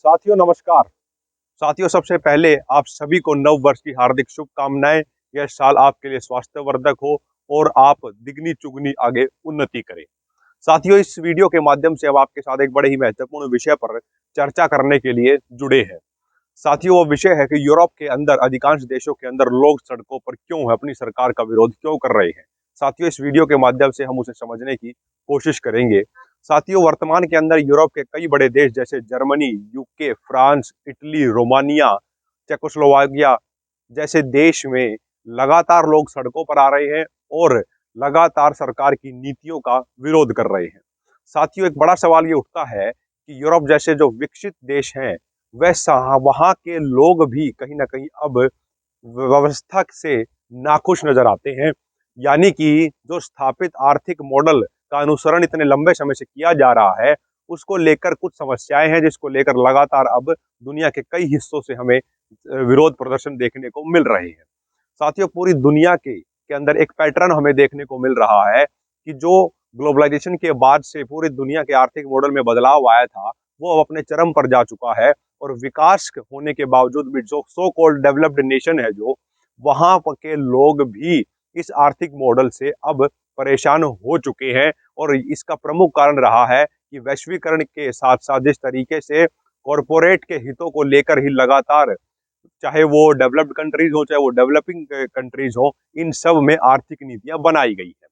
साथियों नमस्कार। साथियों, सबसे पहले आप सभी को नव वर्ष की हार्दिक शुभकामनाएं। यह साल आपके लिए स्वास्थ्यवर्धक हो और आप दिगनी चुगनी आगे उन्नति करें। साथियों, इस वीडियो के माध्यम से अब आपके साथ एक बड़े ही महत्वपूर्ण विषय पर चर्चा करने के लिए जुड़े हैं। साथियों, वो विषय है कि यूरोप के अंदर अधिकांश देशों के अंदर लोग सड़कों पर क्यों है, अपनी सरकार का विरोध क्यों कर रहे हैं। साथियों, इस वीडियो के माध्यम से हम उसे समझने की कोशिश करेंगे। साथियों, वर्तमान के अंदर यूरोप के कई बड़े देश जैसे Germany, UK, France, Italy, Romania, Czechoslovakia जैसे देश में लगातार लोग सड़कों पर आ रहे हैं और लगातार सरकार की नीतियों का विरोध कर रहे हैं। साथियों, एक बड़ा सवाल ये उठता है कि यूरोप जैसे जो विकसित देश हैं वैसा वहां के लोग भी कहीं ना कहीं अब व्यवस्था से नाखुश नजर आते हैं। यानी कि जो स्थापित आर्थिक मॉडल का अनुसरण इतने लंबे समय से किया जा रहा है उसको लेकर कुछ समस्याएं हैं, जिसको लेकर लगातार अब दुनिया के कई हिस्सों से हमें विरोध प्रदर्शन देखने को मिल रहे हैं। साथियों, पूरी दुनिया के अंदर एक पैटर्न हमें देखने को मिल रहा है कि जो ग्लोबलाइजेशन के बाद से पूरी दुनिया के आर्थिक मॉडल में बदलाव आया था वो अब अपने चरम पर जा चुका है। और विकास होने के बावजूद भी जो सो कॉल्ड डेवलप्ड नेशन है, जो वहां के लोग भी इस आर्थिक मॉडल से अब परेशान हो चुके हैं। और इसका प्रमुख कारण रहा है कि वैश्वीकरण के साथ साथ जिस तरीके से कॉरपोरेट के हितों को लेकर ही लगातार, चाहे वो डेवलप्ड कंट्रीज हो चाहे वो डेवलपिंग कंट्रीज हो, इन सब में आर्थिक नीतियां बनाई गई है।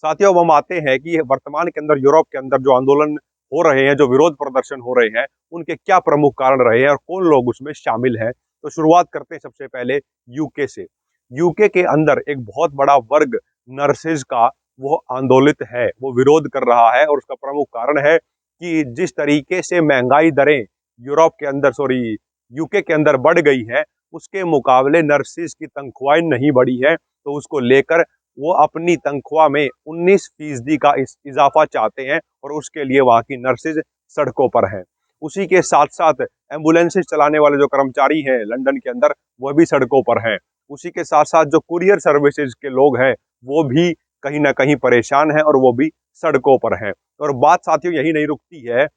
साथियों, अब हम आते हैं कि वर्तमान के अंदर यूरोप के अंदर जो आंदोलन हो रहे हैं, जो विरोध प्रदर्शन हो रहे हैं, उनके क्या प्रमुख कारण रहे हैं और कौन लोग उसमें शामिल हैं। तो शुरुआत करते हैं सबसे पहले यूके से। यूके के अंदर एक बहुत बड़ा वर्ग नर्सेज का वो आंदोलित है, वो विरोध कर रहा है। और उसका प्रमुख कारण है कि जिस तरीके से महंगाई दरें यूरोप के अंदर, सॉरी, यूके के अंदर बढ़ गई है, उसके मुकाबले नर्सेज की तनख्वाहें नहीं बढ़ी है। तो उसको लेकर वो अपनी तनख्वाह में 19% का इजाफा चाहते हैं और उसके लिए वहां की नर्सेज सड़कों पर हैं। उसी के साथ साथ एम्बुलेंसेज चलाने वाले जो कर्मचारी हैं लंदन के अंदर, वह भी सड़कों पर हैं। उसी के साथ साथ जो कुरियर सर्विसेज के लोग हैं वो भी कहीं ना कहीं परेशान हैं और वो भी सड़कों पर हैं। और बात साथियों यही नहीं रुकती है।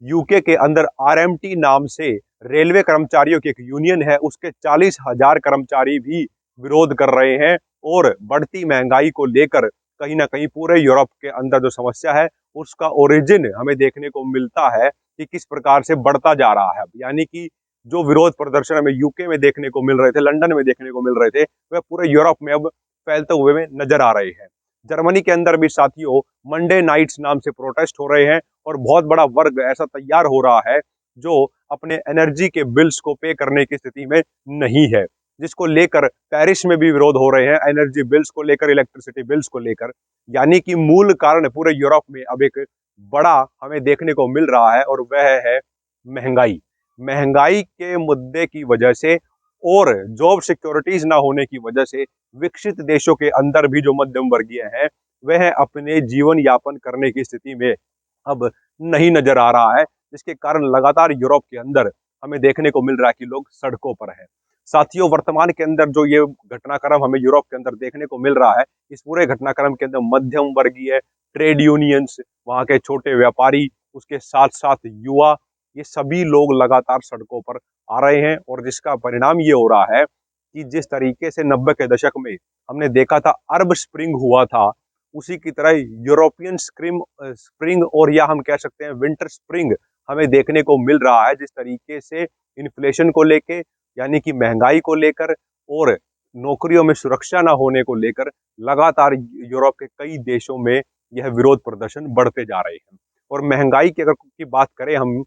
यूके के अंदर आरएमटी नाम से रेलवे कर्मचारियों की एक यूनियन है, उसके 40,000 कर्मचारी भी विरोध कर रहे हैं। और बढ़ती महंगाई को लेकर कहीं ना कहीं पूरे यूरोप के अंदर जो समस्या है उसका ओरिजिन हमें देखने को मिलता है कि किस प्रकार से बढ़ता जा रहा है। यानी कि जो विरोध प्रदर्शन हमें यूके में देखने को मिल रहे थे, लंदन में देखने को मिल रहे थे, वह पूरे यूरोप में अब फैलते हुए में नजर आ रहे हैं। जर्मनी के अंदर भी साथियों मंडे नाइट्स नाम से प्रोटेस्ट हो रहे हैं और बहुत बड़ा वर्ग ऐसा तैयार हो रहा है जो अपने एनर्जी के बिल्स को पे करने की स्थिति में नहीं है, जिसको लेकर पेरिस में भी विरोध हो रहे हैं, एनर्जी बिल्स को लेकर, इलेक्ट्रिसिटी बिल्स को लेकर। यानी कि मूल कारण पूरे यूरोप में अब एक बड़ा हमें देखने को मिल रहा है और वह है महंगाई। महंगाई के मुद्दे की वजह से और जॉब सिक्योरिटीज ना होने की वजह से विकसित देशों के अंदर भी जो मध्यम वर्गीय हैं वह अपने जीवन यापन करने की स्थिति में अब नहीं नजर आ रहा है, जिसके कारण लगातार यूरोप के अंदर हमें देखने को मिल रहा है कि लोग सड़कों पर हैं। साथियों, वर्तमान के अंदर जो ये घटनाक्रम हमें यूरोप के अंदर देखने को मिल रहा है, इस पूरे घटनाक्रम के अंदर मध्यम वर्गीय, ट्रेड यूनियंस, वहां के छोटे व्यापारी, उसके साथ साथ युवा, ये सभी लोग लगातार सड़कों पर आ रहे हैं। और जिसका परिणाम ये हो रहा है कि जिस तरीके से 90 के दशक में हमने देखा था अरब स्प्रिंग हुआ था, उसी की तरह यूरोपियन स्प्रिंग और या हम कह सकते हैं विंटर स्प्रिंग हमें देखने को मिल रहा है। जिस तरीके से इन्फ्लेशन को लेके, यानी कि महंगाई को लेकर और नौकरियों में सुरक्षा ना होने को लेकर लगातार यूरोप के कई देशों में यह विरोध प्रदर्शन बढ़ते जा रहे हैं। और महंगाई की अगर की बात करें हम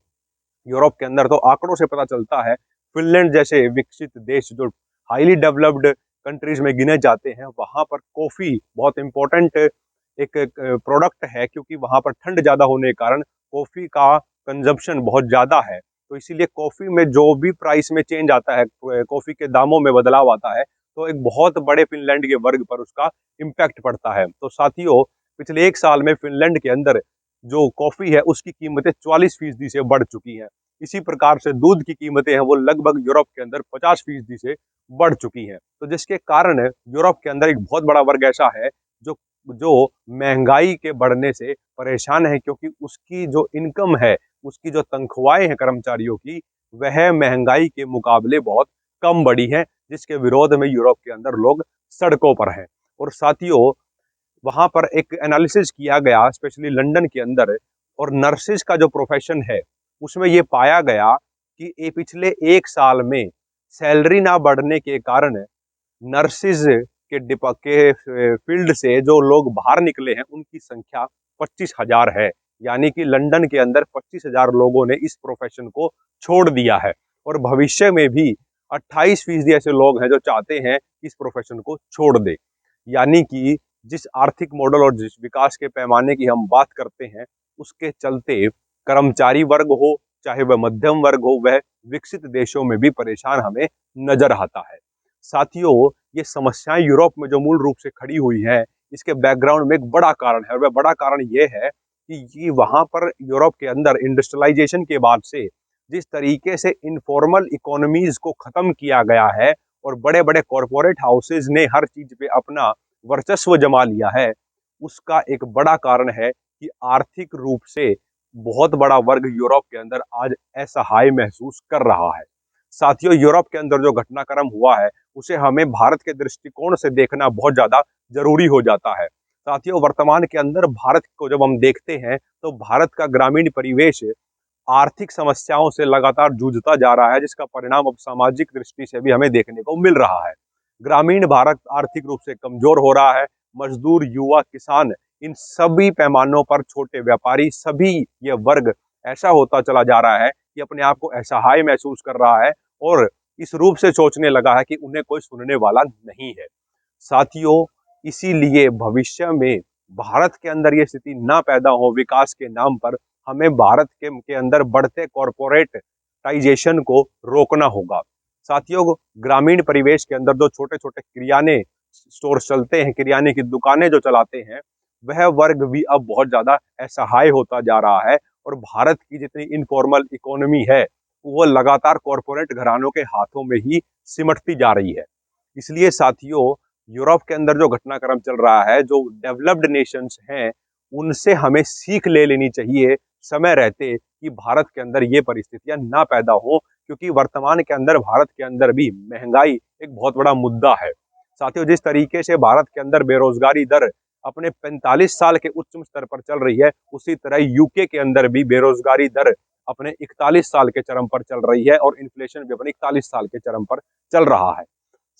यूरोप के अंदर, तो आंकड़ों से पता चलता है फिनलैंड जैसे विकसित देश जो हाईली डेवलप्ड कंट्रीज में गिने जाते हैं, वहां पर कॉफी बहुत इंपॉर्टेंट एक प्रोडक्ट है, क्योंकि वहां पर ठंड ज्यादा होने के कारण कॉफी का कंजम्पशन बहुत ज्यादा है। तो इसीलिए कॉफी में जो भी प्राइस में चेंज आता है, कॉफी के दामों में बदलाव आता है, तो एक बहुत बड़े फिनलैंड के वर्ग पर उसका इम्पैक्ट पड़ता है। तो साथियों, पिछले एक साल में फिनलैंड के अंदर जो कॉफी है उसकी कीमतें 44% से बढ़ चुकी हैं। इसी प्रकार से दूध की कीमतें हैं वो लगभग यूरोप के अंदर 50% से बढ़ चुकी हैं। तो जिसके कारण यूरोप के अंदर एक बहुत बड़ा वर्ग ऐसा है जो जो महंगाई के बढ़ने से परेशान है, क्योंकि उसकी जो इनकम है, उसकी जो तनख्वाहें हैं कर्मचारियों की, वह महंगाई के मुकाबले बहुत कम बढ़ी है, जिसके विरोध में यूरोप के अंदर लोग सड़कों पर हैं। और साथियों, वहां पर एक एनालिसिस किया गया स्पेशली लंदन के अंदर, और नर्सिस का जो प्रोफेशन है उसमें ये पाया गया कि ये पिछले 1 साल में सैलरी ना बढ़ने के कारण नर्सिस के फील्ड से जो लोग बाहर निकले हैं उनकी संख्या 25,000 है। यानी कि लंदन के अंदर 25,000 लोगों ने इस प्रोफेशन को छोड़ दिया है, और भविष्य में भी 28% ऐसे लोग हैं जो चाहते हैं कि इस प्रोफेशन को छोड़ दे। यानी कि जिस आर्थिक मॉडल और जिस विकास के पैमाने की हम बात करते हैं, उसके चलते कर्मचारी वर्ग हो चाहे वह मध्यम वर्ग हो, वह विकसित देशों में भी परेशान हमें नजर आता है। साथियों, ये समस्याएं यूरोप में जो मूल रूप से खड़ी हुई है, इसके बैकग्राउंड में एक बड़ा कारण है, और वह बड़ा कारण ये है कि ये वहां पर यूरोप के अंदर इंडस्ट्रियलाइजेशन के बाद से जिस तरीके से इनफॉर्मल इकोनॉमीज को खत्म किया गया है और बड़े बड़े कॉरपोरेट हाउसेज ने हर चीज पे अपना वर्चस्व जमा लिया है, उसका एक बड़ा कारण है कि आर्थिक रूप से बहुत बड़ा वर्ग यूरोप के अंदर आज असहाय महसूस कर रहा है। साथियों, यूरोप के अंदर जो घटनाक्रम हुआ है उसे हमें भारत के दृष्टिकोण से देखना बहुत ज्यादा जरूरी हो जाता है। साथियों, वर्तमान के अंदर भारत को जब हम देखते हैं तो भारत का ग्रामीण परिवेश आर्थिक समस्याओं से लगातार जूझता जा रहा है, जिसका परिणाम अब सामाजिक दृष्टि से भी हमें देखने को मिल रहा है। ग्रामीण भारत आर्थिक रूप से कमजोर हो रहा है। मजदूर, युवा, किसान, इन सभी पैमानों पर छोटे व्यापारी, सभी ये वर्ग ऐसा होता चला जा रहा है कि अपने आप को असहाय महसूस कर रहा है, और इस रूप से सोचने लगा है कि उन्हें कोई सुनने वाला नहीं है। साथियों, इसीलिए भविष्य में भारत के अंदर ये स्थिति ना पैदा हो विकास के नाम पर, हमें भारत के अंदर बढ़ते कॉरपोरेटाइजेशन को रोकना होगा। साथियों, ग्रामीण परिवेश के अंदर जो छोटे छोटे किराने स्टोर चलते हैं, किराने की दुकानें जो चलाते हैं, वह वर्ग भी अब बहुत ज्यादा असहाय होता जा रहा है, और भारत की जितनी इनफॉर्मल इकोनॉमी है वो लगातार कॉरपोरेट घरानों के हाथों में ही सिमटती जा रही है। इसलिए साथियों, यूरोप के अंदर जो घटनाक्रम चल रहा है, जो डेवलप्ड नेशंस हैं, उनसे हमें सीख ले लेनी चाहिए समय रहते कि भारत के अंदर ये परिस्थितियां ना पैदा हो, क्योंकि वर्तमान के अंदर भारत के अंदर भी महंगाई एक बहुत बड़ा मुद्दा है। साथियों, जिस तरीके से भारत के अंदर बेरोजगारी दर अपने 45 साल के उच्च स्तर पर चल रही है, उसी तरह यूके के अंदर भी बेरोजगारी दर अपने 41 साल के चरम पर चल रही है, और इन्फ्लेशन भी अपने 41 साल के चरम पर चल रहा है।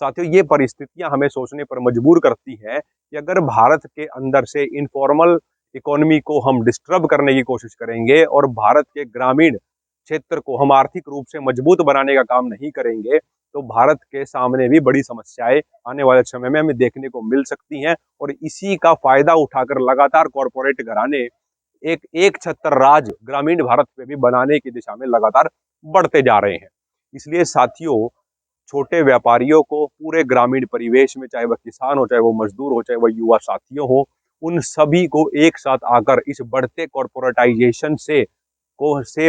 साथियों, ये परिस्थितियां हमें सोचने पर मजबूर करती हैं कि अगर भारत के अंदर से इनफॉर्मल इकोनॉमी को हम डिस्टर्ब करने की कोशिश करेंगे और भारत के ग्रामीण क्षेत्र को हम आर्थिक रूप से मजबूत बनाने का काम नहीं करेंगे, तो भारत के सामने भी बड़ी समस्याएं आने वाले समय में हमें देखने को मिल सकती हैं। और इसी का फायदा उठाकर लगातार कॉरपोरेट घराने एक छत्र राज ग्रामीण भारत पे भी बनाने की दिशा में लगातार बढ़ते जा रहे हैं। इसलिए साथियों, छोटे व्यापारियों को पूरे ग्रामीण परिवेश में, चाहे वह किसान हो, चाहे वो मजदूर हो, चाहे वह युवा साथियों हो, उन सभी को एक साथ आकर इस बढ़ते कॉरपोरेटाइजेशन से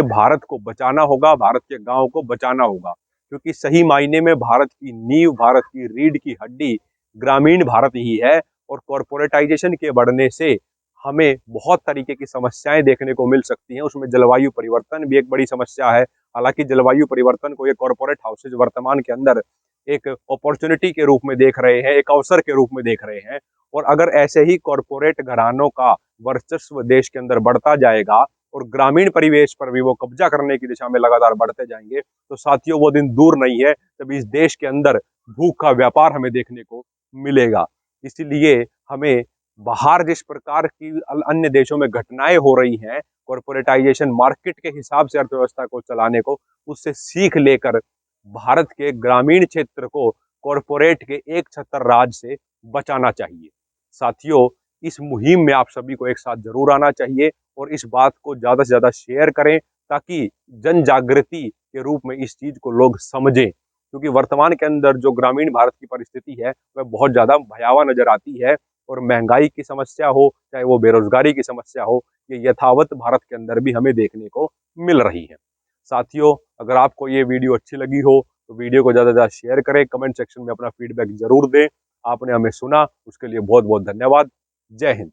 भारत को बचाना होगा, भारत के गांव को बचाना होगा। क्योंकि सही मायने में भारत की नींव, भारत की रीढ़ की हड्डी ग्रामीण भारत ही है, और कॉरपोरेटाइजेशन के बढ़ने से हमें बहुत तरीके की समस्याएं देखने को मिल सकती हैं। उसमें जलवायु परिवर्तन भी एक बड़ी समस्या है। हालांकि जलवायु परिवर्तन को ये कॉरपोरेट हाउसेज वर्तमान के अंदर एक अपॉर्चुनिटी के रूप में देख रहे हैं, एक अवसर के रूप में देख रहे हैं। और अगर ऐसे ही कॉरपोरेट घरानों का वर्चस्व देश के अंदर बढ़ता जाएगा और ग्रामीण परिवेश पर भी वो कब्जा करने की दिशा में लगातार बढ़ते जाएंगे, तो साथियों, वो दिन दूर नहीं है जब इस देश के अंदर भूख का व्यापार हमें देखने को मिलेगा। इसलिए हमें बाहर जिस प्रकार की अन्य देशों में घटनाएं हो रही हैं, कॉरपोरेटाइजेशन मार्केट के हिसाब से अर्थव्यवस्था को चलाने को, उससे सीख लेकर भारत के ग्रामीण क्षेत्र को कॉरपोरेट के एक छत्र राज से बचाना चाहिए। साथियों, इस मुहिम में आप सभी को एक साथ जरूर आना चाहिए और इस बात को ज्यादा से ज्यादा शेयर करें, ताकि जन जागृति के रूप में इस चीज को लोग समझें। क्योंकि वर्तमान के अंदर जो ग्रामीण भारत की परिस्थिति है वह बहुत ज्यादा भयावह नजर आती है, और महंगाई की समस्या हो चाहे वो बेरोजगारी की समस्या हो, ये यथावत भारत के अंदर भी हमें देखने को मिल रही है। साथियों, अगर आपको ये वीडियो अच्छी लगी हो तो वीडियो को ज़्यादा से ज़्यादा शेयर करें, कमेंट सेक्शन में अपना फीडबैक जरूर दें। आपने हमें सुना, उसके लिए बहुत बहुत धन्यवाद। जय हिंद।